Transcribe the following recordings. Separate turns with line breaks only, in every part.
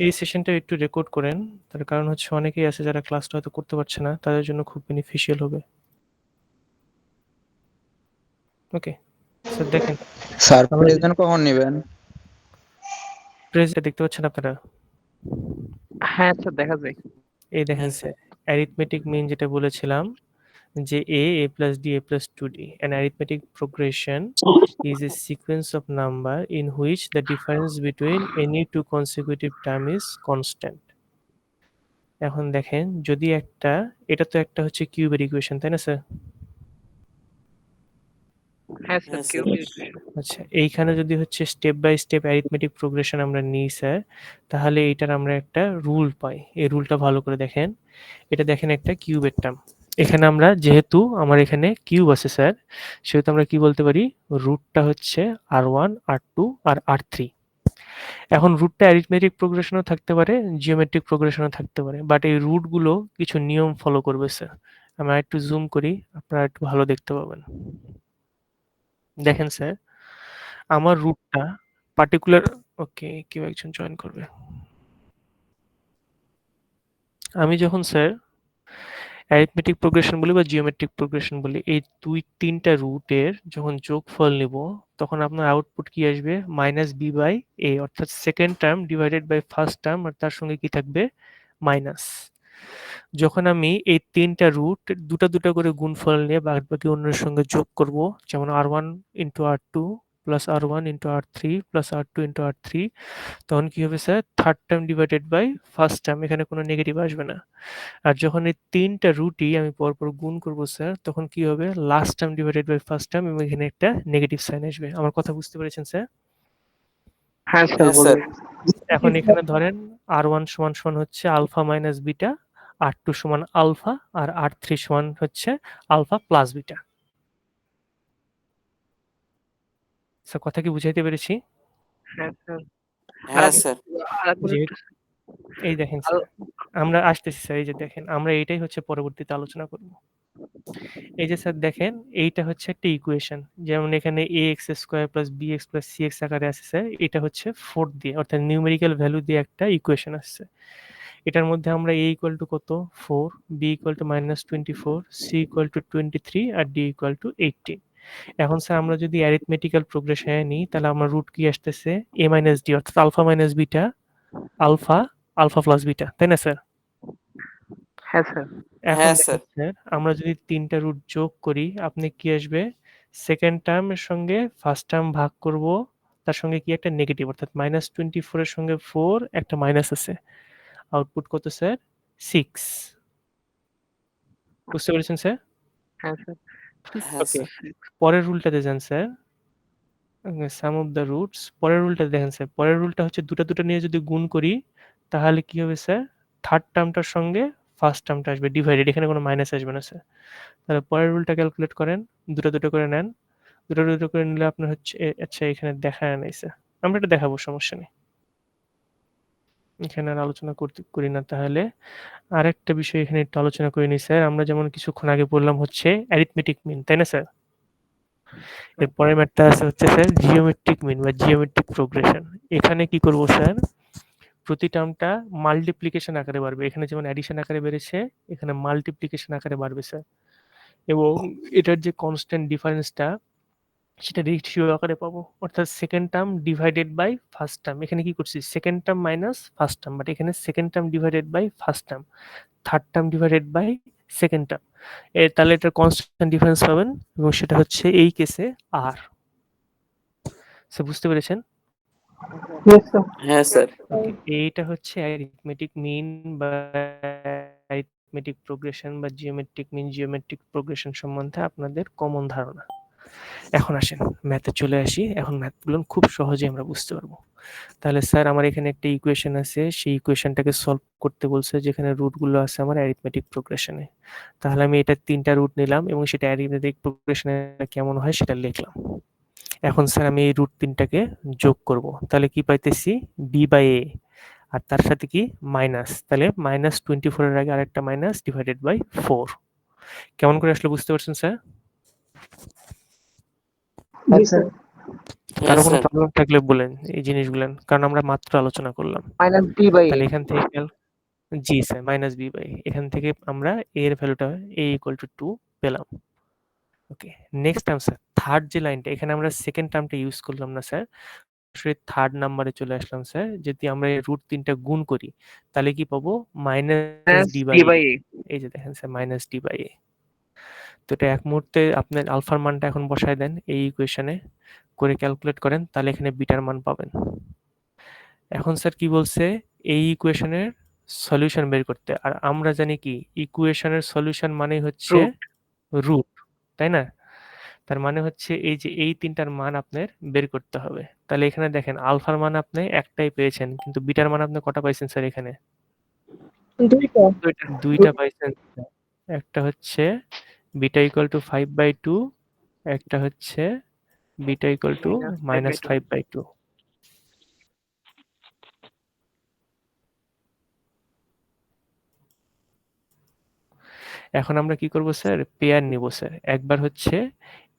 এই সেশনটা একটু রেকর্ড করেন। তার কারণ হচ্ছে অনেকেই আছে যারা ক্লাসটা হয়তো করতে পারছে না, তাদের জন্য খুব বেনিফিশিয়াল হবে। ওকে স্যার দেখেন,
স্যার
আমরা
প্রেজেন্ট কখন নেবেন?
প্রেজেন্টে দেখতে পাচ্ছেন আপনারা?
হ্যাঁ স্যার, দেখা যায়।
এই দেখেন স্যার, অ্যারিথমেটিক মিন যেটা বলেছিলাম যে a plus d a plus 2d, an arithmetic progression is a sequence of number in which the difference between any two consecutive term is constant. এখন দেখেন, যদি এটা তো একটা হচ্ছে কিউবের ইকুয়েশন, তাই না স্যার?
হ্যাঁ স্যার,
আচ্ছা, এইখানে যদি হচ্ছে step by step arithmetic progression আমরা নিই স্যার, তাহলে এইটার আমরা একটা রুল পাই। এই রুলটা ভালো করে দেখেন। এটা দেখেন একটা কিউবের টার্ম। এখানে আমরা যেহেতু আমার এখানে কিউব আছে স্যার, সেহেতু আমরা কি বলতে পারি, রুটটা হচ্ছে r1 r2 আর r3। এখন রুটটা অ্যারিথমেটিক প্রোগ্রেশনও থাকতে পারে, জিওমেট্রিক প্রোগ্রেশনও থাকতে পারে, বাট এই রুটগুলো কিছু নিয়ম ফলো করবে স্যার। আমরা একটু জুম করি, আপনারা একটু ভালো দেখতে পাবেন। দেখেন স্যার, আমার রুটটা পার্টিকুলার, ওকে কেউ একজন জয়েন করবে। আমি যখন স্যার অ্যারিথমেটিক প্রোগ্রেশন বলি বা জিওমেট্রিক প্রোগ্রেশন বলি, এই 2-3টা রুটের যখন যোগফল নিব, তখন আপনার আউটপুট কি আসবে, -b/a, অর্থাৎ second term divided by first term, আর তার সঙ্গে কি থাকবে, মাইনাস। যখন আমি এই 3টা রুট দুটা করে গুণফল নিয়ে বাকি অন্যের সঙ্গে যোগ করব, যেমন r1 into r2 plus r1 into r3 plus r2 into r3, তখন কি হবে sir, third term divided by first term, এখানে কোনো নেগেটিভ আসবে না। আর যখন এই 3টা রুটই আমি পরপর গুণ করব স্যার, তখন কি হবে, last term divided by first term, এবং এখানে একটা নেগেটিভ সাইন আসবে। আমার কথা বুঝতে পেরেছেন স্যার?
হ্যাঁ স্যার, বলুন।
এখন এখানে ধরেন r1 সমান সমান হচ্ছে আলফা মাইনাস বিটা, r2 সমান আলফা, আর r3 সমান হচ্ছে আলফা প্লাস বিটা। স্যার কথা কি বুঝাইতে পেরেছি?
হ্যাঁ স্যার।
হ্যাঁ স্যার।
যে এই দেখেন স্যার, আমরা আসতেছি স্যার, এই যে দেখেন, আমরা এইটাই হচ্ছে পরবর্তীতে আলোচনা করব। এই যে স্যার দেখেন, এইটা হচ্ছে একটা ইকুয়েশন, যেমন এখানে ax² plus bx plus cx আকারে আছে স্যার, এটা হচ্ছে 4 দিয়ে, অর্থাৎ নিউমেরিক্যাল ভ্যালু দিয়ে একটা ইকুয়েশন আসছে। এটার মধ্যে আমরা a ইকুয়াল টু কত, 4, b equal to -24, c equal to 23, আর d ইকুয়াল টু 18। এখন স্যার আমরা যদি অ্যারিথমেটিক্যাল প্রোগ্রেশনে নিই, তাহলে আমার রুট কি আসতেছে, a মাইনাস d, অর্থাৎ alpha minus beta, alpha, alpha plus beta, তাই না স্যার?
হ্যাঁ স্যার।
এখন
হ্যাঁ
দেখেন স্যার, আমরা যদি 3টা রুট যোগ করি, আপনি কি আসবে, সেকেন্ড টার্মের সঙ্গে ফার্স্ট টার্ম ভাগ করব, তার সঙ্গে কি একটা নেগেটিভ, অর্থাৎ -24 এর সঙ্গে 4 একটা মাইনাস আছে। আউটপুট কত স্যার, 6। বুঝতে পেরেছেন স্যার?
হ্যাঁ স্যার।
হ্যাঁ
ওকে,
স্যার।
পরের রুলটাতে যান sir. Some of the roots, পরের রুলটা দেখেন স্যার, পরের রুলটা হচ্ছে দুটা নিয়ে যদি গুণ করি, তাহলে কি হবে স্যার, থার্ড টার্মটার সঙ্গে ফার্স্ট টার্মটা আসবে ডিভাইডেড, এখানে কোনো মাইনাস আসবে না স্যার। তাহলে পরের রুলটা ক্যালকুলেট করেন, দুটো করে নেন, দুটো করে নিলে আপনার হচ্ছে আচ্ছা এখানে দেখায় নাই স্যার, আমরা এটা দেখাবো, সমস্যা নেই, এখানে আর আলোচনা করি না। তাহলে আরেকটা বিষয় এখানে একটু আলোচনা করে নিই স্যার। আমরা যেমন কিছুক্ষণ আগে বললাম হচ্ছে অ্যারিথমেটিক মিন, তাই না স্যার? এর পরের ম্যাথটা আছে হচ্ছে স্যার জিওমেট্রিক মিন বা জিওমেট্রিক প্রোগ্রেশন। এখানে কি করব স্যার, প্রতি টার্মটা মাল্টিপ্লিকেশন আকারে বাড়বে, এখানে যেমন অ্যাডিশন আকারে বেড়েছে, এখানে মাল্টিপ্লিকেশন আকারে বাড়বে স্যার, এবং এটার যে কনস্ট্যান্ট ডিফারেন্সটা, সেটা রেশিও আকারে পাবো, অর্থাৎ second term divided by first term. এখানে কি করছি, second term minus first term, but এখানে second term divided by first term, third term divided by second term. তাহলে এটার কনস্ট্যান্ট ডিফারেন্স পাবেন, এবং সেটা হচ্ছে এই কেসে আর। স্যার বুঝতে পেরেছেন?
হ্যাঁ স্যার।
ওকে, এইটা হচ্ছে অ্যারিথমেটিক মিন বা অ্যারিথমেটিক প্রোগ্রেশন বা জিওমেট্রিক মিন জিওমেট্রিক প্রোগ্রেশন সম্বন্ধে আপনাদের কমন ধারণা। এখন আসেন ম্যাথে চলে আসি, এখন ম্যাথগুলো খুব সহজে আমরা বুঝতে পারবো। তাহলে স্যার আমার এখানে একটা ইকুয়েশন আছে, সেই ইকুয়েশনটাকে সলভ করতে বলছে, যেখানে রুটগুলো আছে আমার অ্যারিথমেটিক প্রোগ্রেশনে। তাহলে আমি এটা 3টা রুট নিলাম, এবং সেটা অ্যারিথমেটিক প্রোগ্রেশনে কেমন হয় সেটা লিখলাম। এখন স্যার আমি এই রুট 3টাকে যোগ করব, তাহলে কি পাইতেছি, b/a, আর তার সাথে কি মাইনাস, তাহলে -24 এর আগে আরেকটা মাইনাস ডিভাইডেড বাই 4। কেমন করে আসলে বুঝতে পারছেন স্যার? কারো
হ্যাঁ
কোনো
স্যার
প্রবলেম থাকলে বলেন এই জিনিসগুলান, কারণ আমরা মাত্র আলোচনা করলাম।
মাইনাস বি বাই এ।
তাহলে এখান থেকে জি স্যার, মাইনাস বি বাই, এখান থেকে আমরা a এর ভ্যালুটা a ইকুয়াল টু 2 পেলাম। ওকে, নেক্সট টার্ম স্যার, থার্ড যে লাইনটা, এখানে আমরা সেকেন্ড টার্মটা ইউজ করলাম না স্যার, সরাসরি থার্ড নাম্বারে চলে আসলাম স্যার। যদি আমরা এই রুট 3টা গুণ করি তাহলে কি পাবো? Minus D by
D
A.
By A.
এই যে দেখেন sir, minus D by A. তো এটা এক মুহূর্তে আপনার আলফার মানটা এখন বসায় দেন এই ইকুয়েশনে, করে ক্যালকুলেট করেন, তাহলে এখানে বিটার মান পাবেন। এখন স্যার কি বলছে? এই ইকুয়েশনের সলিউশন বের করতে। আর আমরা জানি কি ইকুয়েশনের সলিউশন মানেই হচ্ছে
রুট।
রুট, তাই না? তার মানে হচ্ছে এই যে এই তিনটার মান আপনার বের করতে হবে। তাহলে এখানে দেখেন আলফার মান আপনি একটাই পেয়েছেন, কিন্তু বিটার মান আপনি কটা পাইছেন স্যার এখানে?
দুইটা।
তো এটা দুইটা পাইছেন। একটা হচ্ছে বিটা ইকুয়াল টু 5/2, একটা হচ্ছে বিটা ইকুয়াল টু মাইনাস 5/2। এখন আমরা কি করব স্যার? পেয়ার নিব স্যার। একবার হচ্ছে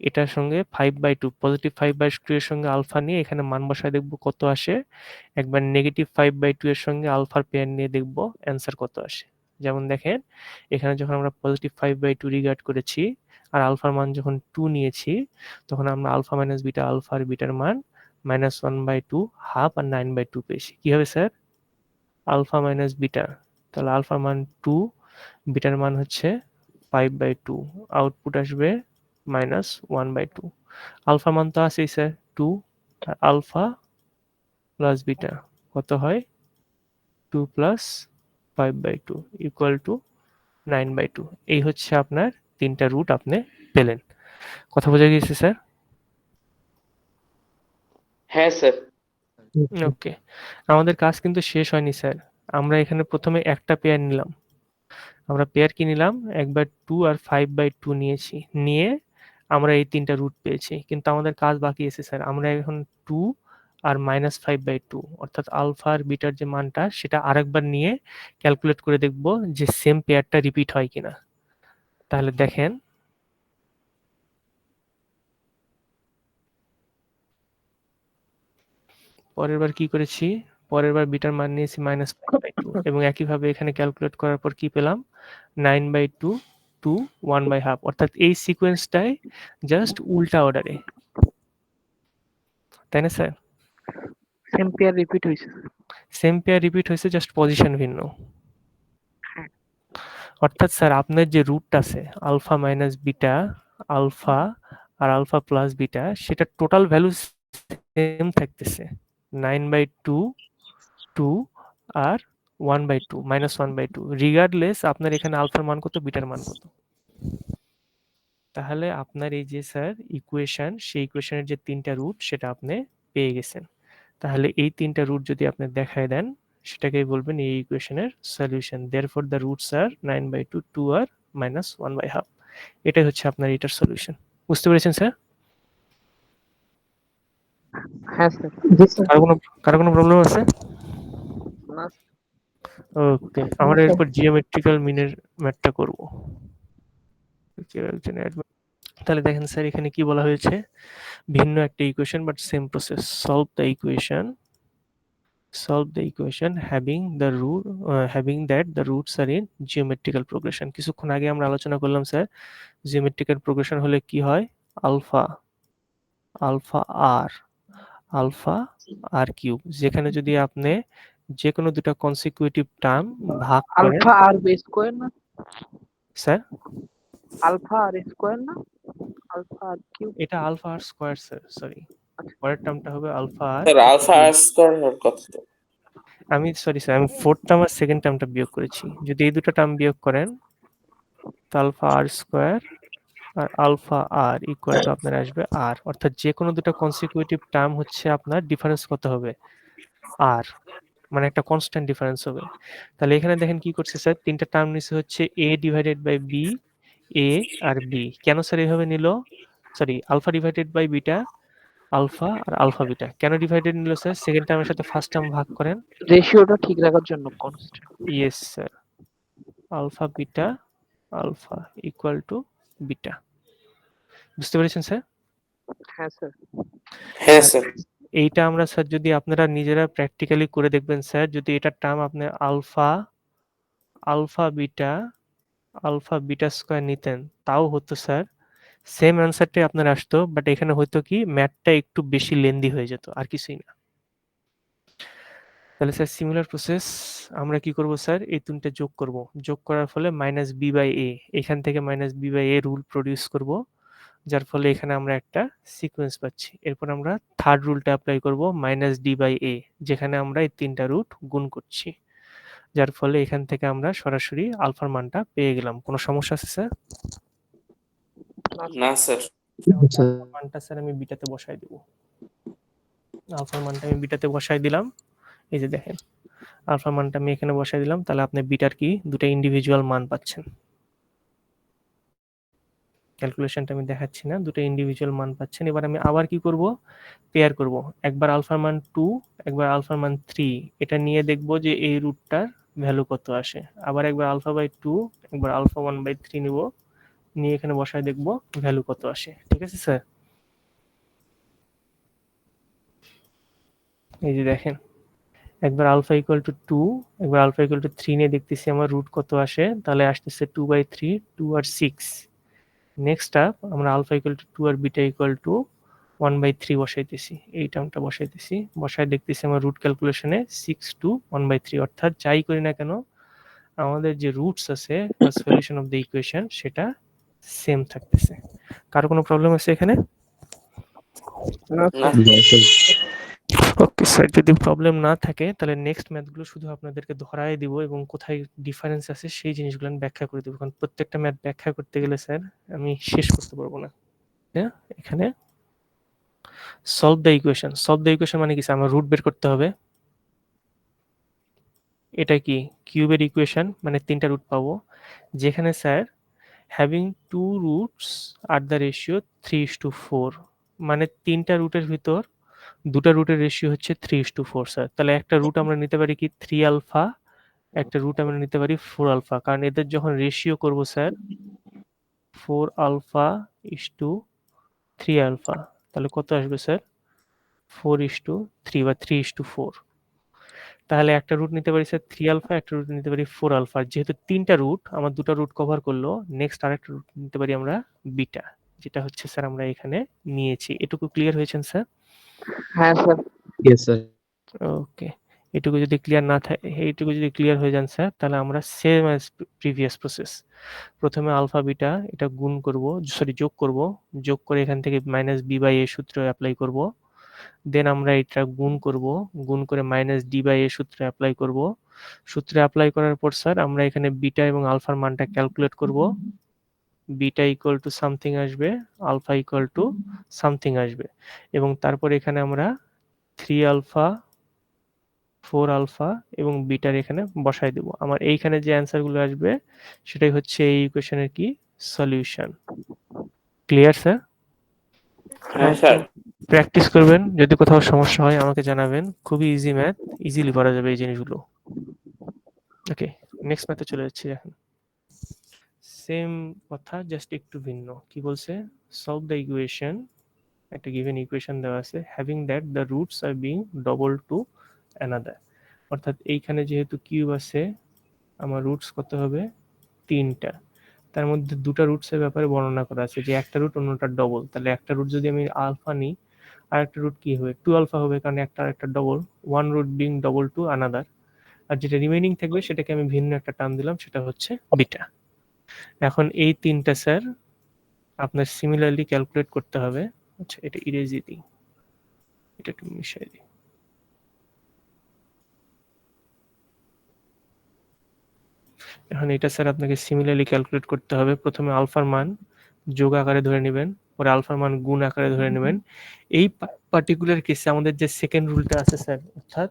এটার সঙ্গে 5/2, পজিটিভ 5/2 এর সঙ্গে আলফা নিয়ে এখানে মান বসায় দেখব কত আসে। একবার নেগেটিভ 5/2 এর সঙ্গে আলফার পেয়ার নিয়ে দেখব অ্যান্সার কত আসে। যেমন দেখেন, এখানে যখন আমরা পজিটিভ 5/2 রিগার্ড করেছি আর আলফার মান যখন 2 নিয়েছি, তখন আমরা আলফা মাইনাস বিটা, আলফা আর বিটার মান -1/2, হাফ আর 9/2 পেয়েছি। কি হবে স্যার? আলফা মাইনাস বিটা, তাহলে আলফার মান 2, বিটার মান হচ্ছে 5/2, আউটপুট আসবে -1/2। আলফার মান তো আছেই স্যার 2, আর আলফা প্লাস বিটা কত হয়? 2 প্লাস 5/2 ইকুয়াল টু 9/2। এই হচ্ছে আপনার তিনটা রুট আপনি পেলেন। কথা বোঝা গিয়েছে স্যার?
হ্যাঁ স্যার
ওকে, আমাদের কাজ কিন্তু শেষ হয়নি স্যার। আমরা এখানে প্রথমে একটা পেয়ার নিলাম। আমরা পেয়ার কি নিলাম? একবার 2 আর 5/2 নিয়েছি, নিয়ে আমরা এই তিনটা রুট পেয়েছি, কিন্তু আমাদের কাজ বাকি আছে স্যার। আমরা এখন 2 আর -5/2 অর্থাৎ আলফা আর বিটার যে মানটা সেটা আরেকবার নিয়ে ক্যালকুলেট করে দেখব যে সেম পেয়ারটা রিপিট হয় কিনা। তাহলে দেখেন, পরের বার কি করেছি? পরের বার বিটার মান নিয়েছি -5/2 এবং একইভাবে এখানে ক্যালকুলেট করার পর কি পেলাম? 9/2 টু 1/2, অর্থাৎ এই সিকোয়েন্সটাই জাস্ট উল্টা অর্ডারে, তাই না স্যার?
সেম পেয়ার রিপিট হয়েছে।
সেম পেয়ার রিপিট হয়েছে, জাস্ট পজিশন ভিন্ন। অর্থাৎ স্যার আপনার যে রুট আছে আলফা মাইনাস বিটা, আলফা আর আলফা প্লাস বিটা, সেটা টোটাল ভ্যালু সেম থাকতেছে 9/2, 2 আর 1/2, -1/2, রিগার্ডলেস আপনার এখানে আলফার মান কত, বিটার মান কত। তাহলে আপনার এই যে স্যার ইকুয়েশন, সেই ইকুয়েশনের যে তিনটা রুট সেটা আপনি পেয়ে গেছেন। তাহলে এই তিনটা রুট যদি আপনি দেখায় দেন, সেটাকেই বলবেন এই ইকুয়েশনের সলিউশন। দেয়ারফর দ্য রুটস আর 9/2, 2 আর -1/2। এটাই হচ্ছে আপনার এটার সলিউশন। বুঝতে পেরেছেন স্যার?
হ্যাঁ স্যার।
জি স্যার।
কারো কোনো প্রবলেম আছে?
না
ওকে, আমরা এরপর জিওমেট্রিক্যাল মিনের ম্যাথটা করব। তাহলে দেখেন স্যার, এখানে কি বলা হয়েছে? ভিন্ন একটা equation but same process. Solve the equation having that the roots are in geometrical progression. কিছুক্ষণ আগে আমরা আলোচনা করলাম স্যার, জিওমেট্রিক্যাল প্রোগ্রেশন হলে কি হয়? আলফা আলফা আর কিউব, যেখানে যদি আপনি যে কোনো দুটো কনসিকিউটিভ টার্ম ভাগ করেন।
আলফা আর বি স্কয়ার না?
স্যার
আলফা আর স্কয়ার না? Alpha r cube.
এটা alpha r square sir, sorry, পরের টার্মটা হবে alpha r
sir alpha r square হওয়ার কথা তো।
আমি সরি স্যার, আমি ফোর্থ টার্ম আর সেকেন্ড টার্মটা বিয়োগ করেছি। যদি এই দুটো টার্ম বিয়োগ করেন, তো আলফা আর স্কয়ার আর আলফা আর ইকুয়াল টু আপনার আসবে আর, অর্থাৎ যে কোনো দুটো কনসিকিউটিভ টার্ম হচ্ছে আপনার ডিফারেন্স কত হবে? আর, মানে একটা কনস্ট্যান্ট ডিফারেন্স হবে। তাহলে এখানে দেখেন কি করছে স্যার, তিনটা টার্ম নিচে হচ্ছে a divided by b, a আর b। কেন স্যার এইভাবে নিল? Sorry, alpha divided by beta, alpha আর আলফা বিটা কেন ডিভাইডেড নিল স্যার? সেকেন্ড টার্মের সাথে ফার্স্ট টার্ম ভাগ করেন।
রেশিওটা ঠিক রাখার জন্য constant.
Yes sir, alpha beta alpha equal to beta. বুঝতে পেরেছেন স্যার?
হ্যাঁ স্যার।
হ্যাঁ স্যার।
এইটা আমরা স্যার যদি আপনারা নিজেরা প্র্যাকটিক্যালি করে দেখবেন স্যার, যদি এটার টার্ম আপনি আলফা বিটা স্কয়ার নিতেন তাও হতো স্যার, সেম অ্যান্সারটাই আপনার আসতো, বাট এখানে হয়তো কি ম্যাথটা একটু বেশি লেন্দি হয়ে যেত, আর কিছুই না। তাহলে স্যার সিমিলার প্রসেস আমরা কি করব স্যার, এই তিনটা যোগ করব, যোগ করার ফলে মাইনাস বি বাই এ, এখান থেকে minus b by a rule produce করব, যার ফলে এখানে আমরা একটা সিকোয়েন্স পাচ্ছি। এরপর আমরা থার্ড রুলটা অ্যাপ্লাই করব, মাইনাস ডি বাই এ, যেখানে আমরা এই তিনটা রুট গুণ করছি, যার ফলে এখান থেকে আমরা সরাসরি আলফার মানটা পেয়ে গেলাম। কোনো সমস্যা আছে স্যার?
না স্যার।
আলফার মানটা স্যার আমি বিটাতে বসাই দেব, আলফার মানটা আমি বিটাতে বসাই দিলাম, এই যে দেখেন আলফার মানটা আমি এখানে বসাই দিলাম, তাহলে আপনি বিটার কি দুটো ইন্ডিভিজুয়াল মান পাচ্ছেন। ক্যালকুলেশনটা আমি দেখাচ্ছি না, দুটো ইন্ডিভিজুয়াল মান পাচ্ছেন। এবার আমি আবার কি করব, পেয়ার করব, একবার আলফার মান 2, একবার আলফার মান 3, এটা নিয়ে দেখব যে এই রুটটার ভ্যালু কত আসে। আবার একবার আলফা বাই 2, একবার আলফা 1/3 নিব, নিয়ে এখানে বসায় দেখব ভ্যালু কত আসে। ঠিক আছে স্যার? এই যে দেখেন, একবার আলফা ইকুয়াল টু 2, একবার আলফা ইকুয়াল টু 3 নিয়ে দেখতেছি আমার রুট কত আসে, তাহলে আসতেছে 2/3, 2 আর 6। নেক্সট আপ আমরা আলফা ইকুয়াল টু 2 আর বিটা ইকুয়াল টু 1/3 বসাইতেছি, এই টার্মটা বসাইতেছি, বসায় দেখতেছি আমার রুট ক্যালকুলেশনে 6 টু 1/3, অর্থাৎ যাই করি না কেন আমাদের যে রুটস আছে বা সলিউশন অফ দ্য ইকুয়েশন সেটা সেম থাকতেছে। কারো কোনো প্রবলেম আছে এখানে?
না
না।
ওকে স্যার, যদি প্রবলেম না থাকে তাহলে নেক্সট ম্যাথগুলো শুধু আপনাদেরকে ধরায় দিব এবং কোথায় ডিফারেন্স আছে সেই জিনিসগুলো আমি ব্যাখ্যা করে দেবো, কারণ প্রত্যেকটা ম্যাথ ব্যাখ্যা করতে গেলে স্যার আমি শেষ করতে পারবো না। হ্যাঁ, এখানে সলভ দ্য ইকুয়েশন মানে কি স্যার, আমার রুট বের করতে হবে। এটা কি কিউবের ইকুয়েশন, মানে তিনটা রুট পাবো, যেখানে sir having two roots are the ratio 3:4, মানে তিনটা রুটের ভিতর দুটা রুটের রেশিও হচ্ছে 3:4 স্যার। তাহলে একটা রুট আমরা নিতে পারি কি 3 আলফা, একটা রুট আমরা নিতে পারি 4 আলফা, কারণ এদের যখন রেশিও করব sir 4 alpha is to 3 alpha, তাহলে কত আসবে স্যার 4:3 বা 3:4। তাহলে একটা রুট নিতে পারি স্যার 3 আলফা, একটা রুট নিতে পারি 4 আলফা, যেহেতু তিনটা রুট আমার দুটো রুট কভার করলো, নেক্সট আরেকটা রুট নিতে পারি আমরা বিটা, যেটা হচ্ছে স্যার আমরা এখানে নিয়েছি। এটুকু ক্লিয়ার হয়েছেন স্যার?
হ্যাঁ স্যার।
Yes, sir.
ওকে, এটুকু যদি ক্লিয়ার না থাকে, এইটুকু যদি ক্লিয়ার হয়ে যান স্যার, তাহলে আমরা সেম অ্যাজ প্রিভিয়াস প্রসেস, প্রথমে আলফা বিটা এটা গুণ করব, সরি যোগ করব, যোগ করে এখান থেকে মাইনাস বি বাই এ সূত্র অ্যাপ্লাই করব, দেন আমরা এটা গুণ করব, গুণ করে মাইনাস ডি বাই এ সূত্র অ্যাপ্লাই করব, সূত্রে অ্যাপ্লাই করার পর স্যার আমরা এখানে বিটা এবং আলফার মানটা ক্যালকুলেট করব, বিটা ইকুয়াল টু সামথিং আসবে, আলফা ইকুয়াল টু সামথিং আসবে, এবং তারপর এখানে আমরা 3 আলফা 4 আলফা এবং বিটার এখানে বসাই দেব। আমার এইখানে যে অ্যান্সারগুলো আসবে সেটাই হচ্ছে এই ইকুয়েশনের কি সলিউশন। Clear sir?
হ্যাঁ স্যার।
প্র্যাকটিস করবেন, যদি কোথাও সমস্যা হয় আমাকে জানাবেন, খুবই ইজি ম্যাথ, ইজিলি করা যাবে এই জিনিসগুলো। ওকে, নেক্সট ম্যাথে চলে যাচ্ছি এখন। সেম কথা, জাস্ট একটু ভিন্ন। কি বলছে, সলভ দ্য ইকুয়েশন, একটা গিভেন ইকুয়েশন দেওয়া আছে, having that the roots are being double to another, অর্থাৎ এইখানে যেহেতু কিউব আছে আমার রুটস কত হবে 3টা, তার মধ্যে দুটা রুটসের ব্যাপারে বর্ণনা করা আছে যে একটা রুট অন্যটার ডবল, তাহলে একটা রুট যদি আমি আলফা নিই আর একটা রুট কি হবে 2 আলফা হবে, কারণ একটা আরেকটা double, one root being double to another, আর যেটা রিমেইনিং থাকবে সেটাকে আমি ভিন্ন একটা টার্ম দিলাম, সেটা হচ্ছে বিটা। এখন এই তিনটা স্যার আপনার সিমিলারলি ক্যালকুলেট করতে হবে। আচ্ছা, এটা ইরেজি দিই, এটা একটু মিশাই দিই। এখন এটা স্যার আপনাকে সিমিলারলি ক্যালকুলেট করতে হবে। প্রথমে আলফার মান যোগ আকারে ধরে নেবেন, পরে আলফার মান গুণ আকারে ধরে নেবেন। এই পার্টিকুলার কেসে আমাদের যে সেকেন্ড রুলটা আছে স্যার, অর্থাৎ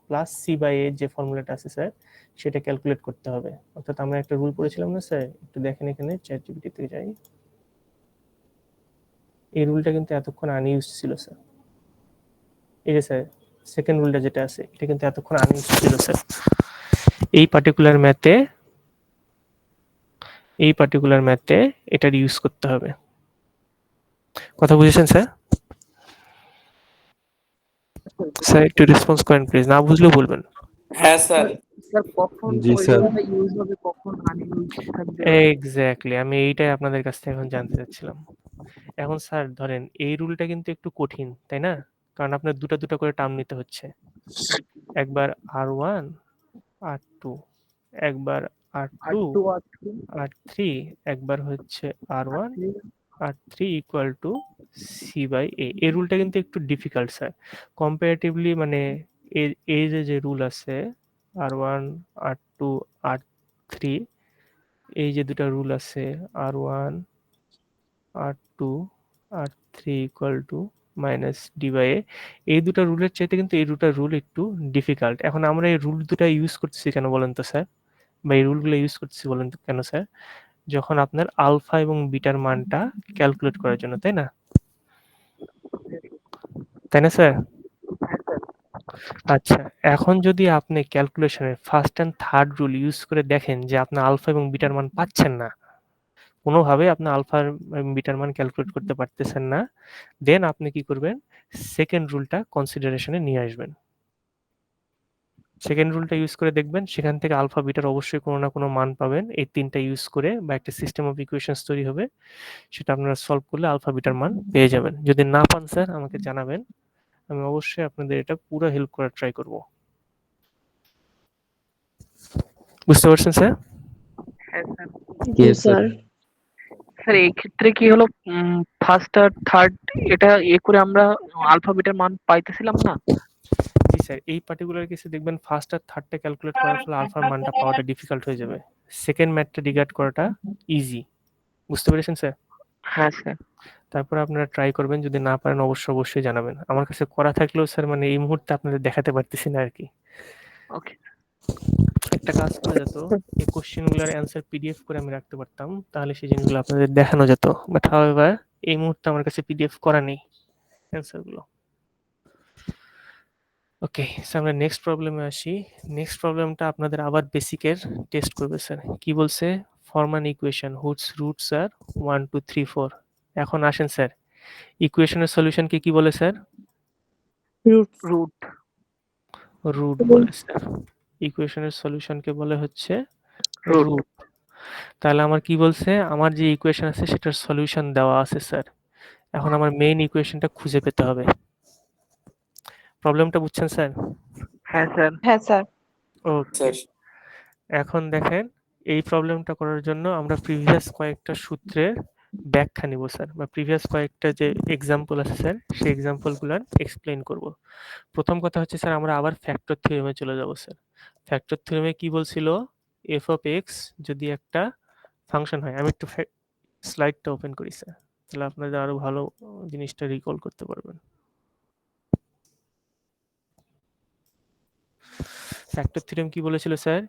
প্লাস সি বাই এ যে ফর্মুলাটা আছে স্যার, সেটা ক্যালকুলেট করতে হবে। অর্থাৎ আমরা একটা রুল পড়েছিলাম না স্যার, একটু দেখেন এখানে চ্যাটজিপিটি তে যাই, এই রুলটা কিন্তু এতক্ষণ আনইউজ ছিল স্যার। এই যে স্যার সেকেন্ড রুলটা যেটা আছে এটা কিন্তু এতক্ষণ আনইউজ ছিল স্যার। এই পার্টিকুলার ম্যাথে এটার ইউজ করতে হবে। কথা বুঝেছেন স্যার? স্যার একটু রেসপন্স করেন প্লিজ, না বুঝলেও বলবেন।
হ্যাঁ স্যার।
স্যার কখন
জি,
ওই
স্যার।
রুলটা ইউজ হবে, কখন আনইউজ থাকবে?
এক্স্যাক্টলি, আমি এইটাই আপনাদের কাছ থেকে এখন জানতে চাচ্ছিলাম। এখন স্যার ধরেন এই রুলটা কিন্তু একটু কঠিন, তাই না? কারণ আপনার দুটা করে টার্ম নিতে হচ্ছে। একবার R1 R2, একবার R2
R2 R3
R3, একবার হচ্ছে R1 R3 equal to C/A। এই রুলটা কিন্তু একটু ডিফিকাল্ট স্যার কম্পারেটিভলি, মানে এই যে রুল আছে R1 R2 R3, এই যে দুটা রুল আছে R1 R2 R3 equal to minus D/A, এই দুটা রুলের চাইতে কিন্তু এই দুটা রুল একটু ডিফিকাল্ট। এখন আমরা এই রুল দুটা ইউজ করতেছি কেন বলেন তো স্যার, বা এই রুলগুলো ইউজ করতেছি বলেন তো কেন স্যার? যখন আপনার আলফা এবং বিটার মানটা ক্যালকুলেট করার জন্য, তাই না? তাই না স্যার?
হ্যাঁ স্যার।
আচ্ছা, এখন যদি আপনি ক্যালকুলেশনের first and third rule use করে দেখেন যে আপনি আলফা এবং বিটার মান পাচ্ছেন না, কোনোভাবে আপনি আলফা এবং বিটার মান ক্যালকুলেট করতে পারতেছেন না, দেন আপনি কি করবেন? সেকেন্ড রুলটা কনসিডারেশনে নিয়ে আসবেন। সেকেন্ড রুলটা ইউজ করে দেখবেন, সেখান থেকে আলফা বিটার অবশ্যই কোনো না কোনো মান পাবেন। এই তিনটা ইউজ করে বা একটা সিস্টেম অফ ইকুয়েশনস তৈরি হবে, সেটা আপনারা সলভ করলে আলফা বিটার মান পেয়ে যাবেন। যদি না পান স্যার আমাকে জানাবেন, আমি অবশ্যই আপনাদের এটা পুরো হেল্প করার ট্রাই করব। বুঝতে পারছেন স্যার?
হ্যাঁ স্যার।
জি
Yes,
স্যার।
sir.
স্যার এই ক্ষেত্রে কি হলো, ফার্স্ট আর থার্ড এটা করে আমরা আলফা বিটার মান পাইতেছিলাম না?
জি স্যার, এই পার্টিকুলার কেসে দেখবেন ফার্স্ট আর থার্ডটা ক্যালকুলেট করার ফলে আলফার মানটা পাওয়াটা ডিফিকাল্ট হয়ে যাবে। সেকেন্ড ম্যাথটা ডিগার্ড করাটা ইজি। বুঝতে পেরেছেন স্যার?
হ্যাঁ স্যার।
তারপরে আপনারা ট্রাই করবেন, যদি না পারেন অবশ্যই জানাবেন। আমার কাছে করা থাকলেও স্যার মানে এই মুহূর্তে আপনাদের দেখাতে পারতেছি না আরকি।
ওকে।
একটা কাজ করা যেত, এই কোশ্চেনগুলোর অ্যান্সার পিডিএফ করে আমি রাখতে পারতাম, তাহলে সেই জিনিসগুলো আপনাদের দেখানো যেত। বাট হাউএভার এই মুহূর্তে আমার কাছে পিডিএফ করা নেই অ্যান্সারগুলো। ওকে, সো আমরা নেক্সট প্রবলেমে আসি। নেক্সট প্রবলেমটা আপনাদের আবার বেসিকের টেস্ট করবে স্যার। কি বলছে? Form an equation whose roots are 1 2 3 4। এখন আসেন স্যার, ইকুয়েশনের সলিউশনকে কি বলে স্যার?
রুট।
রুট।
রুট বলে স্যার। ইকুয়েশনের সলিউশনকে বলে হচ্ছে
Root।
রুট। তাহলে আমার কি বলছে? আমার যে ইকুয়েশন আছে সেটার সলিউশন দেওয়া আছে স্যার। এখন আমার মেইন ইকুয়েশনটা খুঁজে পেতে হবে। প্রবলেমটা বুঝছেন স্যার?
হ্যাঁ স্যার।
হ্যাঁ স্যার।
ওকে,
স্যার।
এখন দেখেন এই প্রবলেমটা করার জন্য আমরা প্রিভিয়াস কয়েকটা সূত্রের ব্যাখ্যা নিব স্যার, বা প্রিভিয়াস কয়েকটা যে এক্সাম্পল আছে স্যার সেই এক্সাম্পলগুলো এক্সপ্লেইন করব। প্রথম কথা হচ্ছে স্যার আমরা আবার ফ্যাক্টর থিওরেমে চলে যাব স্যার। ফ্যাক্টর থিওরেমে কি বলছিল? এফ অফ এক্স যদি একটা ফাংশন হয়, আমি একটু স্লাইডটা ওপেন করি স্যার, তাহলে আপনাদের আরো ভালো জিনিসটা রিকল করতে পারবেন। ফ্যাক্টর থিওরেম কি বলেছিল স্যার?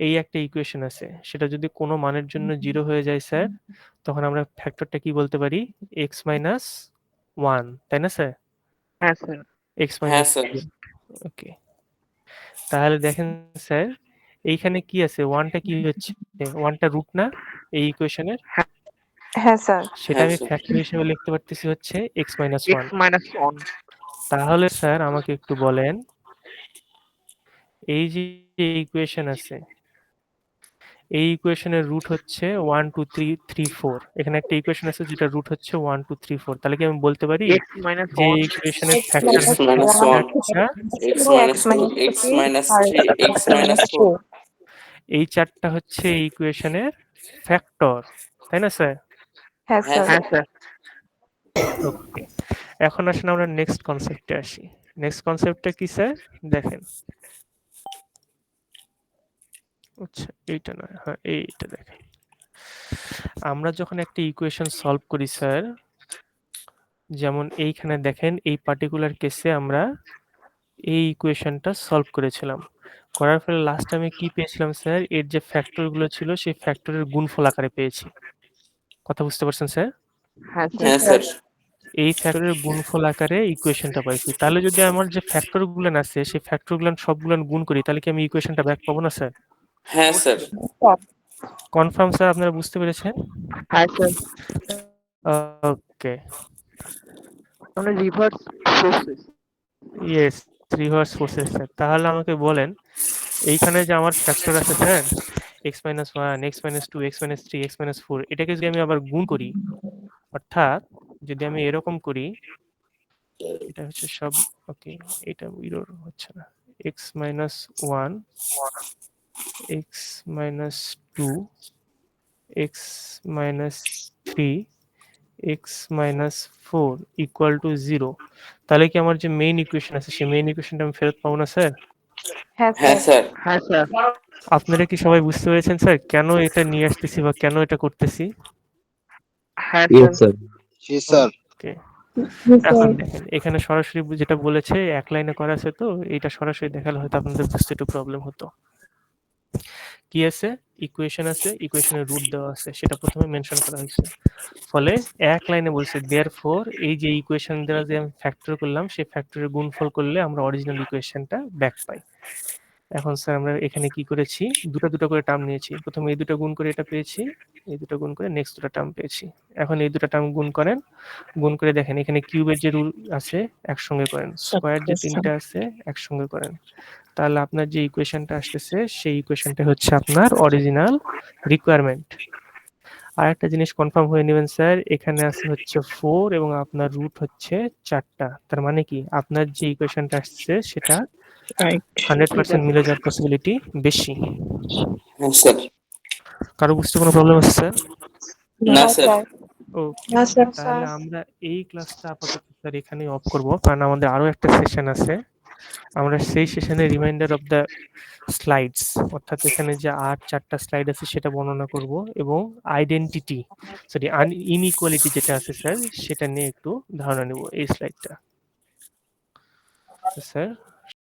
এই একটা ইকুয়েশন আছে, সেটা যদি কোনো মানের জন্য 0 হয়ে যায় স্যার, তখন আমরা ফ্যাক্টরটা কি বলতে পারি? x মাইনাস 1, তাই না স্যার?
হ্যাঁ স্যার।
x
হ্যাঁ
মাইনাস
স্যার।
ওকে, তাহলে দেখেন স্যার এইখানে কি আছে? 1টা কি হচ্ছে? 1টা রুট না এই ইকুয়েশনের?
হ্যাঁ স্যার।
সেটা
হ্যাঁ
আমি
স্যার।
ফ্যাক্টর হিসেবে লিখতে পারতেছি হচ্ছে x মাইনাস
x
1।
মাইনাস 1।
তাহলে স্যার আমাকে একটু বলেন, এই যে ইকুয়েশন আছে, এই ইকুয়েশনের রুট হচ্ছে 1 2 3 3 4। এখানে একটা ইকুয়েশন আছে যেটা রুট হচ্ছে 1 2 3 4। তাহলে কি আমি বলতে পারি
x মাইনাস
যে
1।
ইকুয়েশনের
X
ফ্যাক্টর
minus
হচ্ছে
minus
1,
1,
চারটা,
x minus 2, x minus 3, x minus 4.
এই চারটা হচ্ছে এই ইকুয়েশনের ফ্যাক্টর, তাই না স্যার?
হ্যাঁ
হ্যাঁ
স্যার।
হ্যাঁ স্যার।
ওকে, এখন আসেন আমরা নেক্সট কনসেপ্টে আসি। নেক্সট কনসেপ্টটা কি স্যার? দেখেন, আচ্ছা এইটা নয়, হ্যাঁ এইটা দেখেন। আমরা যখন একটা ইকুয়েশন সলভ করি স্যার, যেমন এইখানে দেখেন এই পার্টিকুলার কেসে আমরা এই ইকুয়েশনটা সলভ করেছিলাম। করার ফলে লাস্ট আমি কি পেয়েছিলাম স্যার? এর যে ফ্যাক্টরগুলো ছিল সেই ফ্যাক্টরের গুণফল আকারে পেয়েছি। কথা বুঝতে পারছেন স্যার?
হ্যাঁ
জি
স্যার।
হ্যাঁ
স্যার।
স্যার।
এই ফ্যাক্টরের গুণফল আকারে ইকুয়েশনটা পাইছি। তাহলে যদি আমার যে ফ্যাক্টরগুলো আছে সেই ফ্যাক্টরগুলো সবগুলো গুণ করি, তাহলে কি আমি ইকুয়েশনটা ব্যাক পাবো না স্যার?
হ্যাঁ স্যার।
Confirm sir? আপনারা বুঝতে পেরেছেন?
হ্যাঁ স্যার।
ওকে,
মানে reverse process.
Yes, reverse process sir. তাহলে আমাকে বলেন এইখানে যে আমার ফ্যাক্টর আছে sir x-1, x-2, x-3, x-4, এটাকে যদি আমি আবার গুণ করি, অর্থাৎ যদি আমি এরকম করি, এটা হচ্ছে সব ওকে, এটা এরর হচ্ছে না। x-1, x-2, x-3, x-4 equal to 0, তাহলে কি আমার যে মেইন ইকুয়েশন আছে সেই মেইন ইকুয়েশনটা আমি ফেরত পাবো না স্যার?
হ্যাঁ
হ্যাঁ
স্যার।
স্যার।
হ্যাঁ স্যার।
আপনারা কি সবাই বুঝতে পেরেছেন স্যার কেন এটা নিয়ে আসতেছি বা কেন এটা করতেছি?
হ্যাঁ
Yes,
স্যার।
sir.
জি স্যার।
ওকে,
জি
এখন
স্যার।
দেখেন এখানে সরাসরি যেটা বলেছে এক লাইনে করা আছে, তো এটা সরাসরি দেখালে হয়তো আপনাদের বুঝতে একটু প্রবলেম হতো। কি আছে? ইকুয়েশন আছে, ইকুয়েশনের রুট দেওয়া আছে, সেটা প্রথমে মেনশন করা হয়েছে। ফলে এক লাইনে বলছে দেয়ারফর এই যে ইকুয়েশন দ্বারা যে আমি ফ্যাক্টর করলাম সেই ফ্যাক্টরের গুণফল করলে আমরা অরিজিনাল ইকুয়েশনটা ব্যাক পাই। এখন স্যার আমরা এখানে কি করেছি, দুটো করে টার্ম নিয়েছি। প্রথমে এই দুটো গুণ করে এটা পেয়েছি, এই দুটো গুণ করে নেক্সট দুটো টার্ম পেয়েছি। এখন এই দুটো টার্ম গুণ করেন, গুণ করে দেখেন এখানে কিউবের যে রুল আছে একসঙ্গে করেন, স্কোয়ার যে তিনটা আছে একসঙ্গে করেন, তাহলে আপনার যে ইকুয়েশনটা আসতেছে সেই ইকুয়েশনটা হচ্ছে আপনার অরিজিনাল রিকোয়ারমেন্ট। আর একটা জিনিস কনফার্ম হয়ে নেবেন স্যার, এখানে আছে হচ্ছে 4 এবং আপনার রুট হচ্ছে 4টা, তার মানে কি আপনার যে ইকুয়েশনটা আসছে সেটা
রাইট।
100% মিলে যাওয়ার পসিবিলিটি বেশি।
হ্যাঁ স্যার।
কারো বুঝতে কোনো প্রবলেম আছে স্যার?
না স্যার।
ও,
না স্যার।
তাহলে আমরা এই ক্লাসটা আপাতত স্যার এখানে অফ করব, কারণ আমাদের আরো একটা সেশন আছে। আমরা সেই সেশনে রিমাইন্ডার অফ দ্য স্লাইডস, অর্থাৎ এখানে যে আর 4টা স্লাইড আছে সেটা বর্ণনা করব এবং আইডেন্টিটি সরি ইনইকুয়ালিটি যেটা আছে স্যার সেটা নিয়ে একটু ধারণা নেব এই স্লাইডটা। স্যার